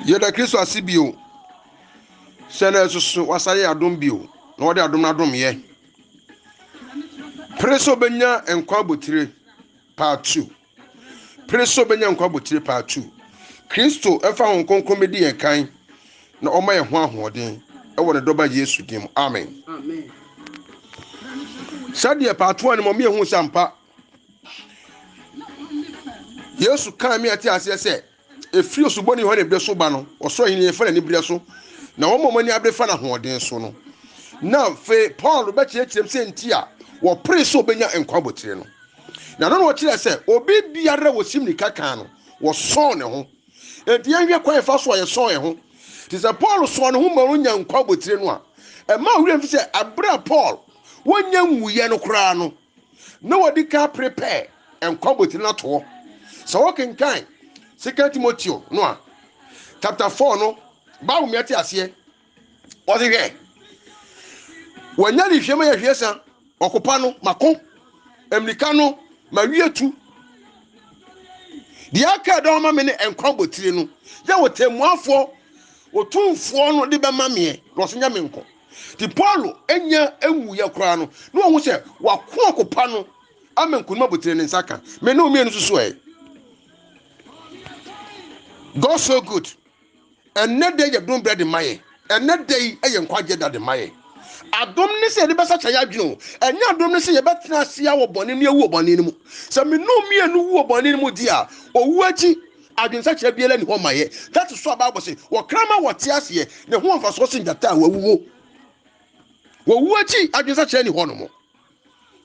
Yeda Kristo asibio. Sene susu wasare adom bio. Na wode adom na adom ye. Preso benya enkwa botire part 2. Preso benya enkwa botire part 2. Kristo efa hon konkon medi yekan na oma ye ho ahoden e wo ne doba Yesu dim. Amen. Amen. Sadie part 1 mo me hu sampa. Yesu kan me ati ase se efiri osuboni ho ne bre so ba no oso hin ye fa na ni bre so na wo momani abrefa na hoden so no na fe Paul be chirechirem se ntia wo pre so benya enkwa botire no na no wo chire se obi biara wo simnika kan no wo so ne ho enti yanhwe kwan fa so ye so ye ho ti se Paul so ne ho ma wonya enkwa botire no a e ma wure mfi se abra Paul wonya nwuye no kra no na wodi ka prepare enkwa botire na to so wo kenkan 2 Timothy no a chapter 4 no ba wo miati ase o se hwe wanya ni hwema ya hwesa okopa no mako emnika no ma wietu di aka do ma me ne enkwa botire no ya wotemuafo otumfo no de be ma me no so nya me nko ti Paul enya enwu ya kura no no wo se wako okopa no amenku no botire ne nsaka me no mi enu susu God so good. And net day you don't bread in my and net day a young quadjet that the my. I don't say the best I have you, and now don't say a better see our bonny near Wobanimu. Some me no me and Wobanimu dear, or Wachi. I've been such a beer and home my head. That's what Bible say. What Krama what tears here, the one for sourcing that time will Wachi. I've been such any one.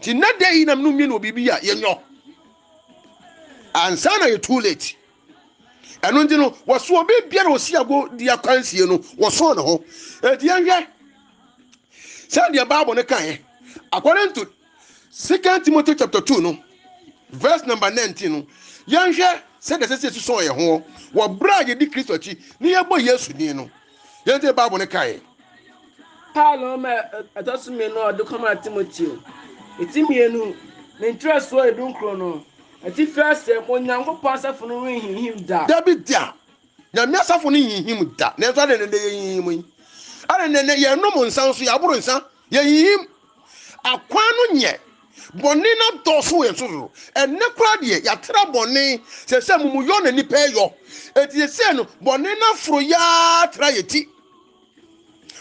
Till that day in a new mean will be here, you know. And son, are you too late? And when you know, was so big, Piero Siago, the Akansi, was on the home. The young said the Bible, according to 2 Timothy chapter 2, no, verse number 19. Young said the sister saw a home, what brag a decrease or chi, near boy, yes, you know. Young the Bible, Hello, I just mean no, do come at Timothy. It's in me, no, the interest why I don't chrono. Ati first when Yango pastor for no him da. Dabi da. Na me asafo no him da. Na so de ne him. Are ne ye no mo nsan so ya boro nsan. Ye him. Akwan no nye. Boni na doso ye so. Enne kra de ya tra boni se mumu yo na ni pe yo. Eti se no boni na fro ya tra ye ti.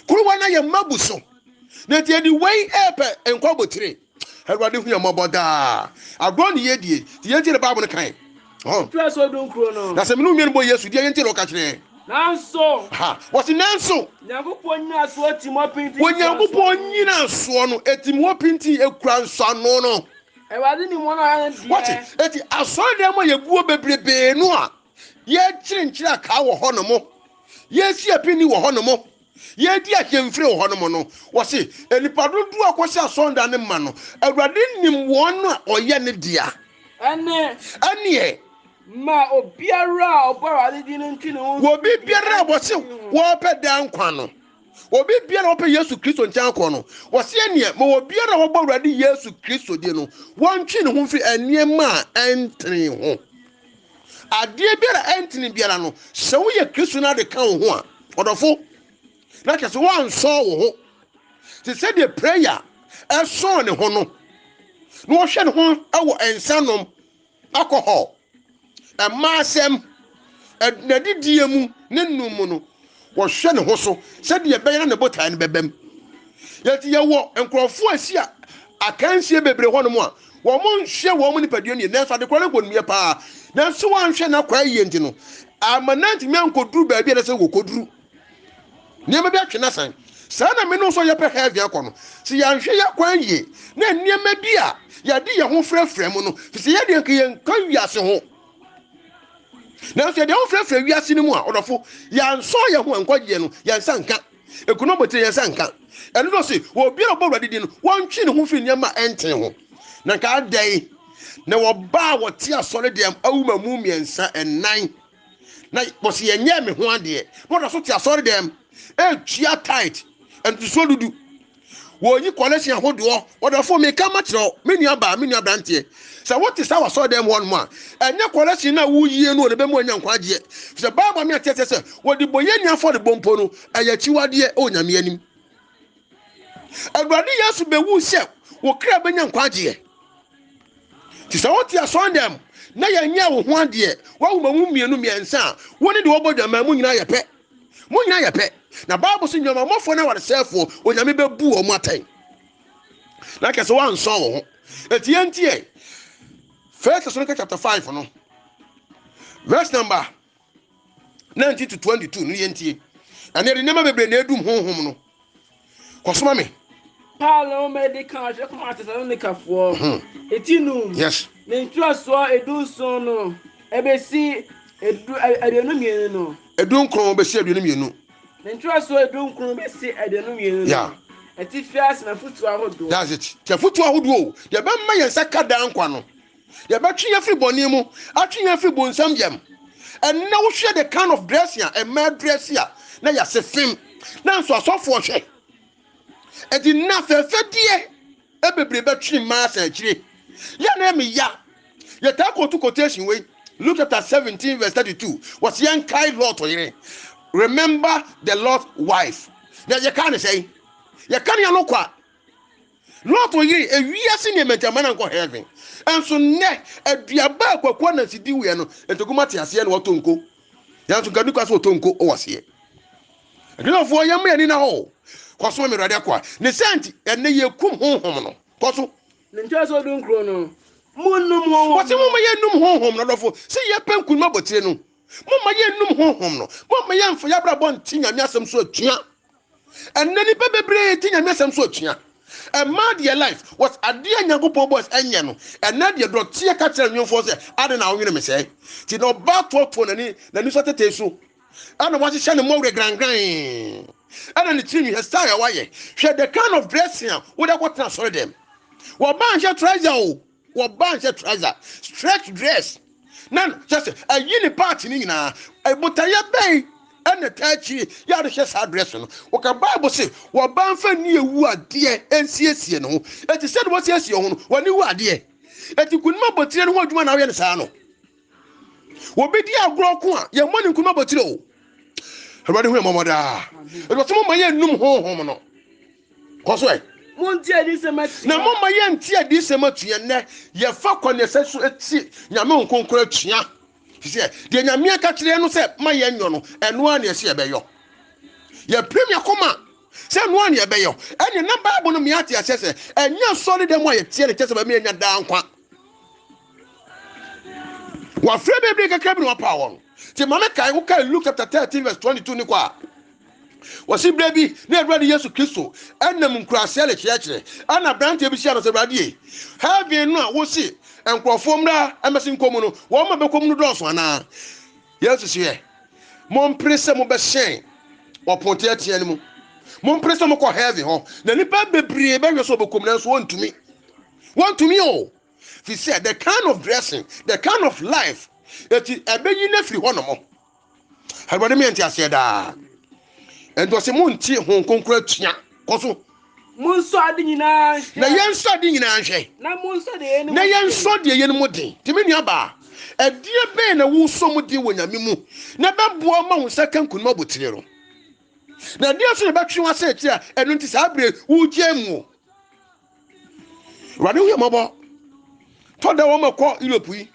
Kuruwa na ye mabuso. Na ti di way epe enkwa botire. Everybody who am about that. I go on the idea. The entire Bible kind. Oh, plus so don't chrono. That's a million boy. Yes, the entire catch. Now so. Ha. What's in answer? Never point us what Timo painting. When you go on in a swan, a Timo painting a crown son. No. I wasn't in one hand. What it? I saw them when you go baby noa. Yet, change a cow or honomo. Yes, ye penny or honomo. Ye dia hemfre ho no mo no wo se enipa dodo akwose asonda ne ma no awurade nim won no oye ne dia ane ma obiara obara di ne ntwi ne wo bi biara wo se wo peda nkwa no wo bi biara wo pe Yesu Kristo ntan ko no wo se ane ma wo biara wo bọ awurade Yesu Kristo di no won twi ne ho fi aniema entri ho ade biara entri biara no se wo ye Kristo na de kan ho a odofo like as one saw, they said the prayer, a son, a hono. No shed home, our ensanum, alcohol, a massem, a nadidium, nenumono, was shed hoso, said the bayan and the butter and bebem. Yet you walk and crawl for a seer. I can't see a baby one more. One share woman per union, that's what the quality would be a pa. Now, so one shall not cry, you know. I'm a 90 man could do baby as a could do. Niema bi atwena san sana me no so ye pe heavy akono si ya nhwe ya kwan ye na niema bi a ya de ye ho frɛfrɛ mu no si ye de nka ye nka wiase ho na so de ho frɛfrɛ wiase ni mu a odofo ya nso ye ho nkwaje no ya nsa nka ekuno bote ye nsa nka eno no si wo bi ro bo radidi no won twi ne ho fi niema enten ho na ka adai na wo ba wo ti asɔre dem awuma mu miensa enan na bo si ye nya me ho ade wo do so ti asɔre dem chia tight and to so do Wonyi collection ahodo odafo me ka matro me nua brantie say what is our so them one more enye collection na wo yie no de be mu anya nkwaje say Bible me tete say wo de boye nya for de bompo no ayachiwade onyame anim Awurade Yesu be wu se wo kra be nya nkwaje ti say what is on them na ya nya wo ho ade wo wo mu mienu miensa woni de wo bodwa mu nyina ye pe na Bible say nyoma mofo na ware selfo onyame be bu o mu atan na kese wan so wo etie ntie 1 Thessalonians chapter 5 no verse number 19 to 22 no yentie ane de nema bebre na edum honhom no kosoma me Paulo medical je kuma Thessalonica fo etinum yes na ntuaso edu so no ebesi edu aduonu mienu no edun kron besi aduonu mienu na ntuaso edun kron besi aduonu mienu yeah eti fias na futu ahodo that's it te futu ahodo o de be ma yensa kada nkwa no de be twe afri boni mu atwe afri bonsam yam and now share the kind of dress here a mad dress here na ya se film na so asofo hwe edi na fefedie ebebre betwe ma sa akire ya na me ya ta ko to quotation we Luke chapter 17 verse 32 was yan kai Lot oyire remember the Lord's wife na ye kan say ye kan ya no kwa Lot oyire ewiase ne mentama na nko heaven enso ne aduaba akwakwa na sidi we no entoguma te ase na wotonko ya so gadu kwa so wotonko o wase adinofo yam ya ni na ho kwaso me rade kwa ne senti ene ye kum honhom no kwaso ne ntuaso edun kron no munum honhom wase mo ye num honhom no dofo se ye penkun ma botire no mo ye num honhom no mo ye mfo ya bra bon tinyame asem so atua enani bebebre tinyame asem so atua a mad your life was adia nyankopon boss enye no ena de do tie ka tire nwonfo se ade na onwene me se ti no ba to nani so tete so ana wa hye ne mo wre grangran ana ne timi he style waye hwe the kind of dressing wo da kwotna sorry them wo ban hye trouser o wo ban hye trouser stretch dress nan just a yini party ni nyina e botaya bay ene tachi ya de hye sa dress no wo ka Bible say wo ban fa ni ewu ade ensiesie no eti said wo siesie ho no wo ni wu ade eti kunma botire no ho adwuma na wo ye ne sa no wo bedi agro ko a ye mo ni kunma botire o Everybody who momoda. It was some my num home no. Cause Monti adisema na mama ye nti adisema tuene ye fa konese so eti nyame nkonkora tua. Se de nyame aka kire no se ma ye nyo no eno a na ye se ye beyo. Ye premier koma se eno a na ye beyo. Ene na Bible no me ate ase se enya solid dem a ye tie ne kese ba me enya da nkwa. Wa frɛ bebre kakra bi no pa won. Ti mama kai wo kai Luke chapter 13 verse 22 ni kwa. Wasi brebi na Awurade Yesu Kristo enam nkurase ale kiakire. Ana brante bi sia no se Awurade. Heaven no a wo si enkrofo mra amesi nkomu no. Wo ma bekomu no dɔso ana. Yesu sie. Mon presse mo be hyen. Wo ponte atia ni mu. Mon presse mo kɔ heaven ho. Na nipa bebre be hwe so bekomu na so wontumi. Wontumi o. He said the kind of dressing, the kind of life that ebeyi na free ho no mo. Everybody me enti ase da. Endo se mo nti ho konkura tua. Koso. Munso ade nyina. Na yen so ade nyina hwe. Na munso de yen. Na yen so de yen mu den. Timi nua ba. Edie be na wo so mu den wo nyame mu. Na beboa ma wo saka kunma botire ro. Na dia so be twe wa se ti a eno nti sa bre wo giamu. Rade wo yamabo. Toda wo makọ Europe yi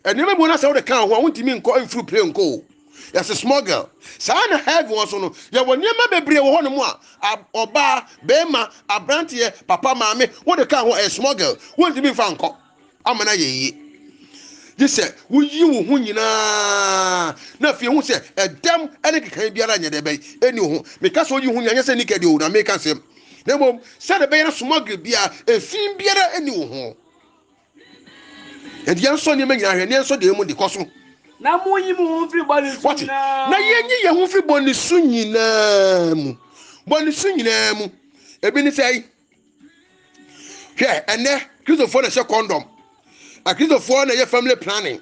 enema bu na se wo de kan ho wontimi nkọ mfru play nko yes a small girl sa na have one so no ye wo niam bebre wo ho no mu a oba bema abrantie papa maame wo de kan ho a small girl wontimi fa nkọ amana ye yi se wo yi wo ho nyina na fie hu se edam ene kekan biara nya de be eni ho me ka so yi ho nya se nikadi o na me ka se na mom se de be na small girl bia efin biara eni wo ho and yanso ni menya hwe ne yanso de mu de koso na mo yi mu ho free body what na yenyi ye ho free body su nyina mu ebi ni sei hwe ene Christopher na she condom a Christopher na ye family planning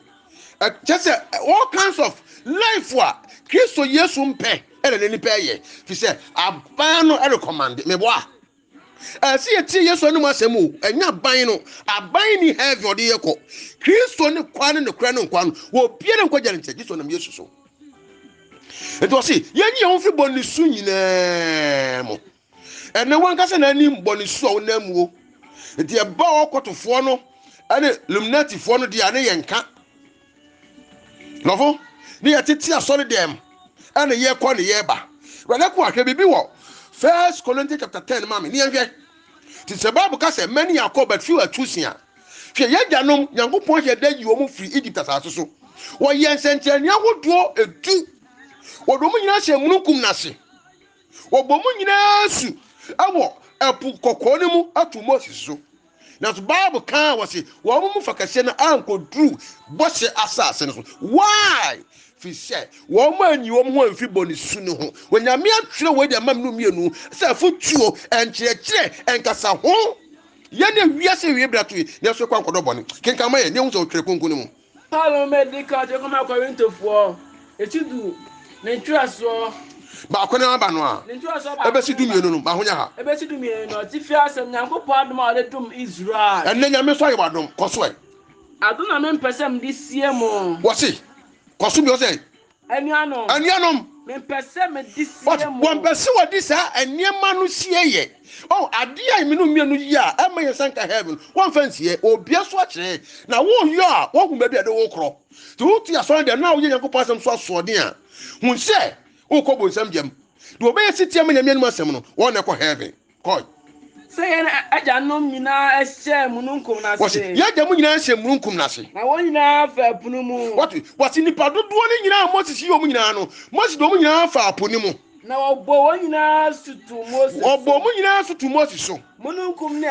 just all kinds of life wa Christo Yesu mpe ele ni pe ye fi say aban no recommend me boa asi eti yesu anu masemu enya ban no aban ni heaven ode yeko Kristo ne kwan ne kra ne nkwan wo bie ne nkwa jare nche Kristo nam Yesu so eto si yenye won fi boni su nyina mo ene wan kase na ni boni su o na muo eti e ba okotofo no ane luminati fo no dia ne yenka lofo ni yateti asori dem ane ye kwa ne ye ba wala ko ahwe bibi wo 1 Corinthians chapter 10 mama ni enhwe ti se Bible ka se many Jacob but few are choosing hwe ye janom Nyankopon hwe da yi wo mu free Egypt asase so wo ye nsenteni ahodo edu wo do mu nyina hye mununkum na se wo bo mu nyina su awo epu kokko ne mu atu Moses so na so Bible kan wo se wo mu fakase na ankodru bose asase no so why fi say wo ma anyi wo ho amfi boni su ne ho wonyame atwere wo dia mam no mienu say futuo enkyekere enkasa ho ye ne wiase wie brato ne so kwa nkodo boni kenka ma ye ne hu so twere konku ne mu Paulo medical je ko ma Korintofo etidu ne ntwaso ba akona aba no a ebesi du mienu no ba ho nya ha ebesi du mienu no ti fi asem Nyankopon adom a de dum Israel enne nyame so aye wadom koso e adona me mpesem di sie mo wo si koso bi o say anianom me mpesem di sie mo won pese wodi sa aniema no sie ye oh ade a me no mienu yi a ema ye sanka heaven won fansie obia so akere na wo yo a wo hu ba bi ade wo kro tu ya so de na wo Nyankopon asem so asode a hun se wo ko bo nsam jam do be sitia ma nyame no asem no wo na ko heaven ko say aja nom nyina ehye mununkum na se ya ja mu nyina ehye mununkum na se na wo nyina fa apunu mu what nipa dodo ne nyina Moses yi o mu nyina no Moses do mu nyina fa apunu mu na obo wo nyina sutu Moses obo mu nyina sutu Moses so mununkum ne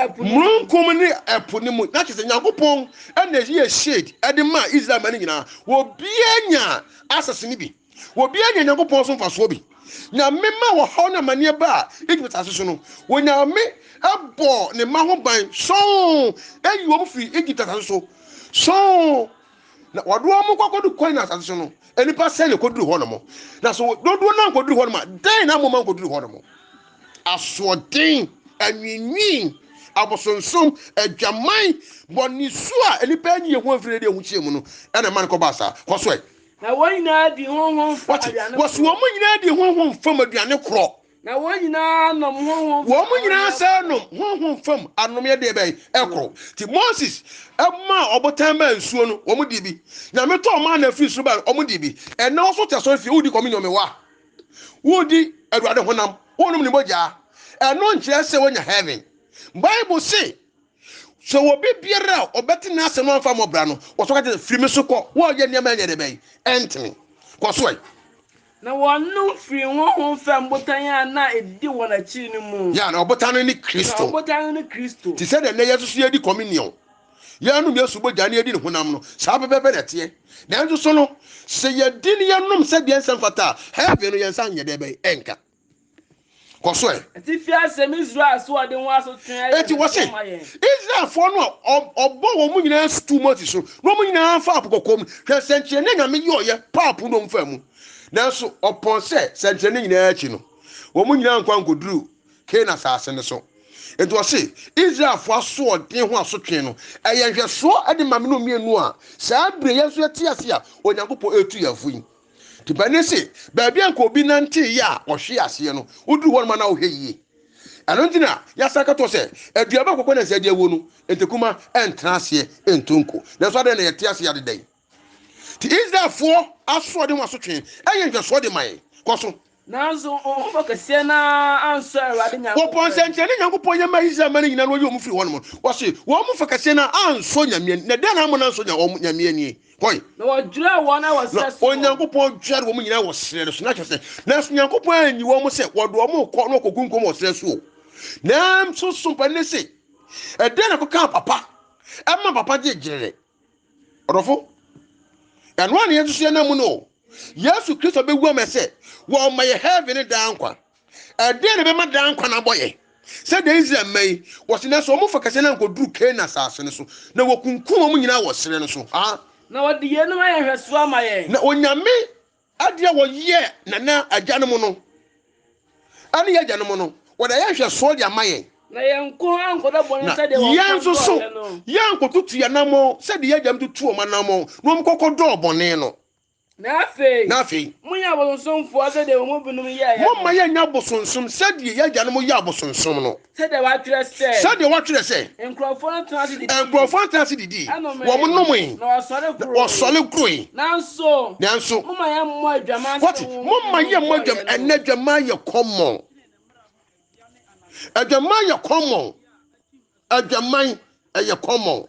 apunu mu na kese Nyankopon na ye shade ade ma Israel ma nyina wo bia nya asase ni bi wo bia nya Nyankopon so mfa so bi na mema wo haw na mane ba Egypt asase no wo nya me abo ne ma ho ban so eyi wo fi Egypt asase so na wado mo kwakodu coin na asase no enipa se le koduru ho no mo na so dodo na koduru ho no ma den na mo man koduru ho no mo asodin anwinwin abosonsom adwaman bonisu a enipa ni ye ho afire de hu chie mu no ena man ko basa koso e na wo nyina di honhom fa aduane wo so mo nyina di honhom fam aduane kro na wo nyina nom honhom wo mo nyina sa nom honhom fam anom ye de bɛn ekro ti Moses ema obotan ma nsuo no wo mo di bi na me to ma na fi suba wo mo di bi ena wo so te so fi udi communion me wa wo di aduane honam wo nom ni moja eno nkyere se wonya heaven Bible say so wo bi biara obeti na ase no anfa mo bra no wo so ka te free me so ko wo ye niam anya de bɛn entene ko so na wonu free honhom fam botan ya na edi wona chi ni mu ya na obotan ni Kristo ti se de na Yesu ye di communion ya no Yesu boja na edi ne honam no sa bebebe de te na nso so no se ye di ne ye nom se de ensam fata heaven no ye nsan ye de bɛn enka koso ti fi asem Israel so ade ho aso twen eti wo se Israel fo no obo wo mu nyina stu Moses so no mu nyina fa apokoko mu hwe senche ne nyame yi oye papu no mfa mu na so opon se senche ne nyina achi no wo mu nyina nkwa nkoduru Kena sase ne so eti wo se Israel fo aso odin ho aso twen no eye hwe so ade mame no mienu a saa bre yeso eti ase a Onyankopon etu yafuyi ti bane se ba bia nko obi nante ya ohwe ase no uduru ho na ohwe yi anontina ya saka to se aduaba kokko na se de wo no entekuma entra ase entonko na so ade na yete ase ade dai ti Israel fo aso de ho aso twen eye nhwe so de mai koso nazo o bakase na anso Awurade Nyankopon wo pon se nche ne Nyankopon ya ma Israel ma nyina no wo mu firi ho no wo se wo mu fakase na anso nyame na de na mo na anso nyame ani koi na wodura wona wosese Onyankopon dware wo mu nyina wo sere so na kyese na so Nyankopon anyi wo mu se wodo wo ko no kokunkom wo sere so na so sumpa ne se e de na ko ka papa e ma papa je gere odofo eno an yesu ye na mu no Yesu Kristo be wu amese wo ma ye heaven dan kwa e de na be ma dan kwa na boye se de Israel mai wo se na so mu fakase na nkoduru Kena sase ne so na wo kunkum wo mu nyina wo sere ne so na wodi ye no aye hweso amaye na onyame ade wo ye na agyanom no ane ye agyanom no wo da ye hweso de amaye na yenko ankoda boni said they yanso so yanko tutu ya namo said ye jam tutu o manamo no mkokodo bone no na afi munya bosonfo said they mo binum ye ya mo ma ye nya bosonsom said ye ya no mo ya bosonsom no said they wa twere say enkrofo no trans didi wo mo nomo na osole kuro nanso mo ma ye mo adwama what mo ma ye mo adwam enadwama ye common adwaman ye common adwaman ye common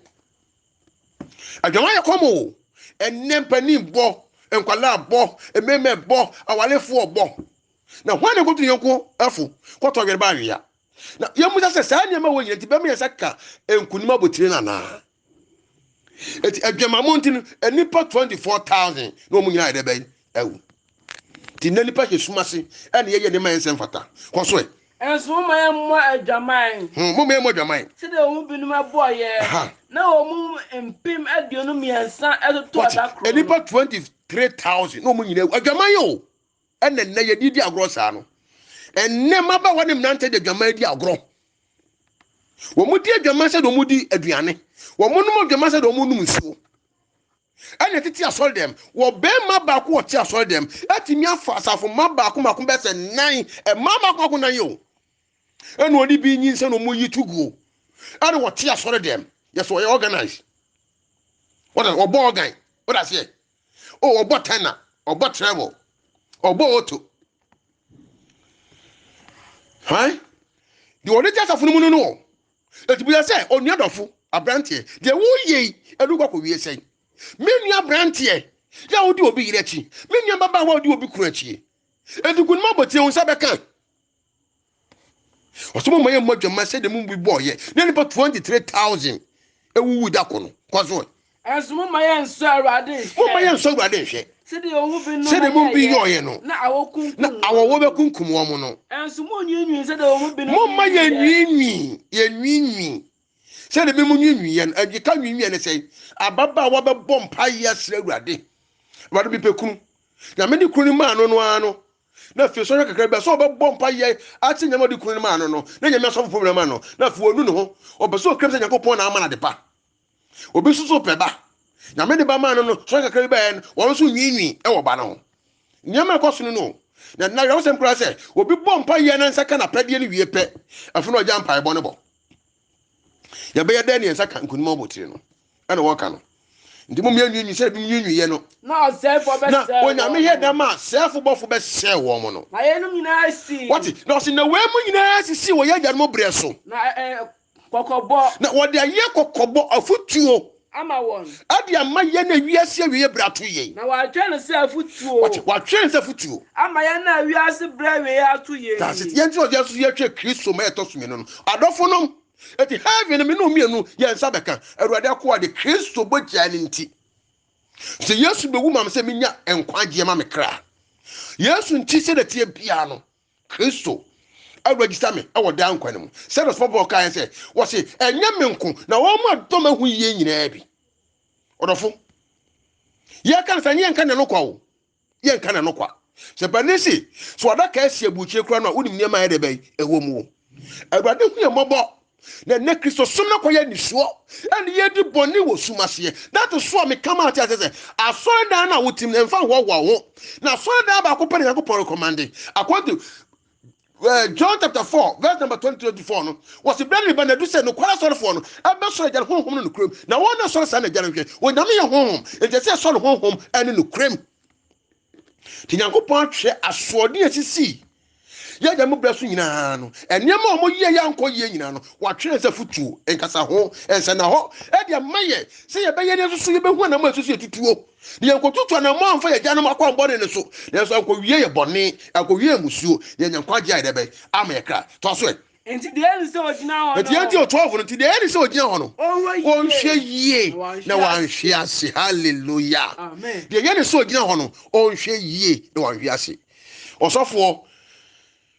adwaman ye common enempani bo enkwala bo ememe bo awalefo bo na hwane go tunyenko afu kwato yere ba hwea na yemu sase saa nyema wo nyina ti bem yesaka enkunima botire na na eti adwamamontin enipa 24000 no mu nyina ede ben awu ti nanipa hesumase ene ye ne man semfata kwaso enso mo ma mo adwaman mo ma mo adwaman se de o binum aboye na o mu empim aduonu miensa eto adakro enipa 23000 no mu nyina adwaman yo ene na ye didi agro saa no enne maba wone mnante de adwaman di agro wo mu di adwaman se do mu di aduane wo mu num adwaman se do mu num nsuo ene titi asol dem wo be maba ko ti asol dem atimi afa asafo maba ko mako be se 9 maba ko na yo enu oni bi nyin se no mu yituguo ade wo ti asol dem yes we organize what obo organ what I say oh obo tenor obo travel obo auto hi the only just afunu mu no etibu ya say onu adofo abrantie de wo ye edugwa ko wie sei menu abrantie ya odi obi yire chi menu baba wa odi obi kura chi edugun ma botie on sabeka osomo maye modwama say de mu bi boye na nipa 23000 ewuwu da kono kwazo enso maye nso awrade hwe se de ohu bi no se de mu bi yoye no na awokunkum na awowo be kunkum wo mo no enso mo nyinyi se de ohu bi no mo maye nwinwi se de mu nwinwi ye no agika nwinwi ne sei ababa wa be bompa ye asra awrade wado bi pekunu na me di kunu ma no ano na fi so kakra be so be bompa ye ati nyama di kunu ma no na nyama so fofo ma no na fi onu no ho obeso krem se nyakopon na ama na de pa obi so peba na me de ba ma no so kakra be en wo so nwinwi e wo ba no nyama ko so no na yo sem kra se obi bompa ye na nsaka na pede ne wie pe afi no ja mpa e bo ne bo ya be ya da ne nsaka nkunu obotire no ana wo ka no ndi mo nwinwi se bi nwinwi ye no na selfo be na onya me ye da ma selfo bofo be se wo mo no na ye no nyina si what no si na we mu nyina si wo ye ja no bre so na kokobo na wo de ye kokobo afutuo ama won ade ama ye na wiase wiye brato ye na wa twa no se afutuo wa twen se futuo ama ye na wiase bra we ato ye that's it ye nti o je so ye twe Kristo ma eto so me no adofo no eti heaven me no mienu ye nsa beka awurade akwa de Kristo bogya ni nti se Yesu be wu mam se menya enkwagye ma me kra Yesu nti se de tie bia no Kristo awurade me e wo dan kwan mu se do football kan se wo se enya menko na wo ma dom ahu ye nyina bi odofo ye kan sa nye nka ne no kwa wo ye nka ne no kwa se banisi so adaka asia buchie kra no wonim niam ayede bai ewo mu awurade hu ye mobo na Kristo somna kwa ya nisuo and ye di boni wo sumase that is so me come out as say asore dan na wotim na mfa ho na asore dan ba ko pere yakopon recommend according to John chapter 4 verse number 20-24 no was brand ba na do say no kwara sore for no ebe sore jan honhom no krom na won na sore sa na jan hwe wonyame ye honhom ente say sore honhom ene no krom ti yakopon hwe asode asisi ya jamu braso nyina no enema omo ye yanko ye nyina no wa twere se futuo enkasa ho ense na ho e dia maye se ye beye ne susu ye behu na ma susu etutuo ne yankotutu na mo amfa ye janu makwa mbone ne so ne so anko wie ye bone anko wie musuo ye nyankwaje ai debe ama ye kra to so enti de eni se ogina ho no enti enti o 12 no enti de eni se ogina ho no on hwe yie na wan hwe ase hallelujah amen de ye ne se ogina ho no on hwe yie na wan hwe ase osofo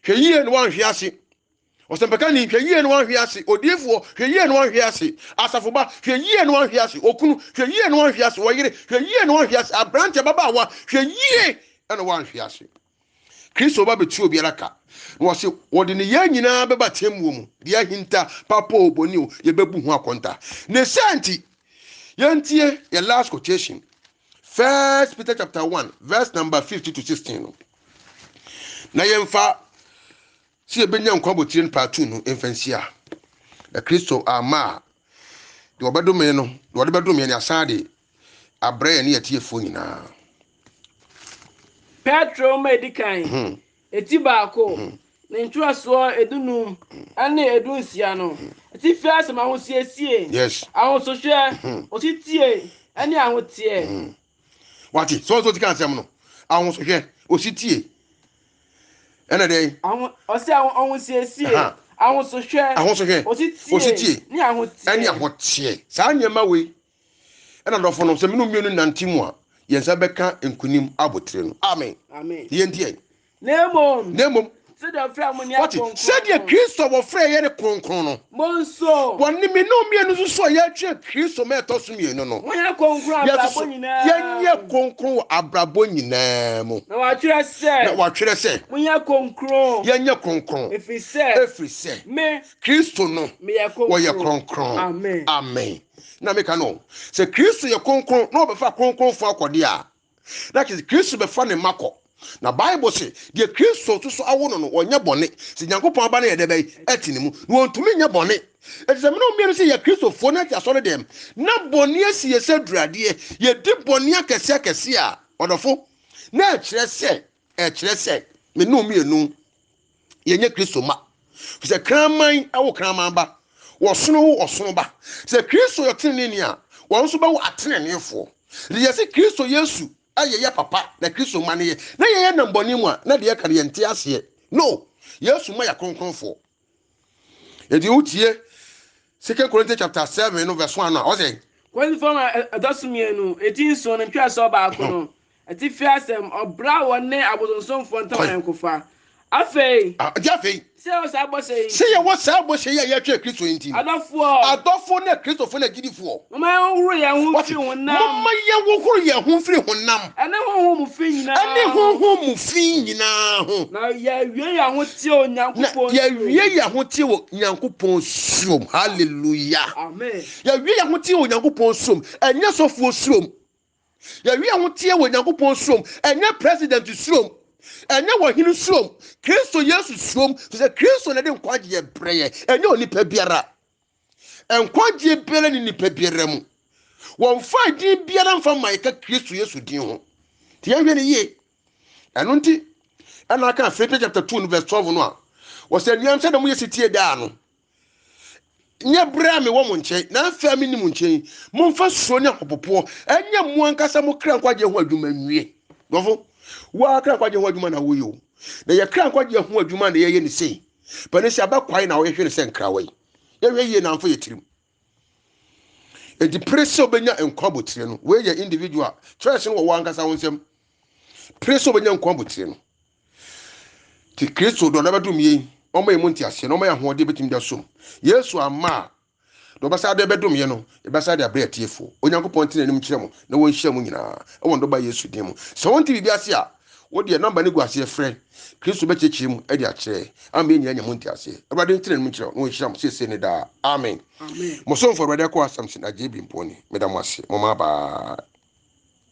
hweyie no wan hwe ase osempeka ni hweyie no wan hwe ase odifo hweyie no wan hwe ase asafoba hweyie no wan hwe ase okunu hweyie no wan hwe ase woyire hweyie no wan hwe ase abrante baba wa hweyie no wan hwe ase Kristo ba betu obiara ka no se wode ne ya nyina beba temu mu dia hinta papa oboni o ye bebu ho akonta ne santi yantie your last quotation. 1 Peter chapter 1 verse number 50 to 16 na yemfa si ebenya nkwa botiren part 2 no emfansia na Kristo ama de obedome no de wode bedome ne asade abrɛ ne yetiefo nyina Petro medikan eti baako ne ntwaso edunum ane edunsia no eti fiase ma ho siesie yes ahosohwe ositie ane ahotie wati so ti kan sem no ahosohwe ositie ene dey ose ahosiesie ahosohwe ositie ni ahotie ane ahotie saa nyema we ena dofo no se menu mienu nantimu a yensa beka enkunim abotre no amen yentie nemo said the Christ of Frey and Concron. Monso, one me no me and so ya Christ of Metos me no. When I conclude, concro abraboni namo. No, I just said, what should I say? When you concro, Yanya concron. If he said, me, Christo no, me a concron. Amen. Na make no. Say Christo your concron, no before concron for Kodia. That is Christo before the Mako. Na Bible say the Kristo to so awo no onya bone se Nyankopon aba na ye de bay atini mu no ontumi nya bone ese me no me say ye Kristo fo na tia so ne dem na bone asi ye sadurade ye di bone akese akese a odofo na ekire se me no me enu ye nya Kristo ma se kraman awo kraman ba wo sono ba se Kristo yo tene ni a wo nso ba wo atene ne fo ye se Kristo Yesu ayeye papa na Kristo mane ye na ye na mboni mu a na de ka ye nte ase no Yesu ma ya kronkronfo edi utie 2 Corinthians chapter 7 no verse 1 na o say when from adasumienu etin so na twa so ba ko no ati fi asem obra wonne abodonsomfo ntan enkofa afei se o sa bo say se ye wo sa bo say ye twa Kristo nti adofo na Kristo fo na gidifo ma huru ye hu fi honam ma ye wo huru ye hu fi honam ene ho mu fi nyina ho na ye wie ya ho tie Onyankopon ye wie ya ho tie Onyankopon suom hallelujah amen ye wie ya ho tie Onyankopon suom enye sofo suom ye wie ya ho tie Onyankopon suom enye president suom enye wahinu suom Kristo Yesu suom se Kristo na de nkwaje breye enye onipa biara enkwaje biara ni nipa biara mu won fa di biara mfa maika Kristo Yesu din ho ti yahwe ne ye eno nti ana aka Philippians chapter 2 verse 12 no a wo se nyan se da mu yesitie da no nye bra me wo mo nche na fa me ni mu nche mo mfa suo nya popopo enye mu ankasa mo kra nkwaje ho adwuma nwie gofo wa kra kwaje ho adwuma na wo yo na ye kra kwaje ho adwuma na ye ni sei bane se abakwai na wo hwe ne se nkrawai ye hwe ye na mfa yetirim e di pressure obenya enkwabotire no we ye individual church no wo wankasa wonsem pressure obenya enkwabotire no ti Kristo do na bedum ye omo emu ntiase no omo ya ho de betim da som Yesu ama do basa de bedum ye no e basa de abre atiefo Onyankopon tene nim kire mo na won hia mo nyina e won do ba Yesu din mo so won ti bibia se a wo de number ne guase frɛ Kristo be chechi mu e de a kire am ye nyanya mo ntiase e ba de tene nim kire no won hia mo se ne da amen mo so for brother ko Samson ajebi mponi medam ase mo ma ba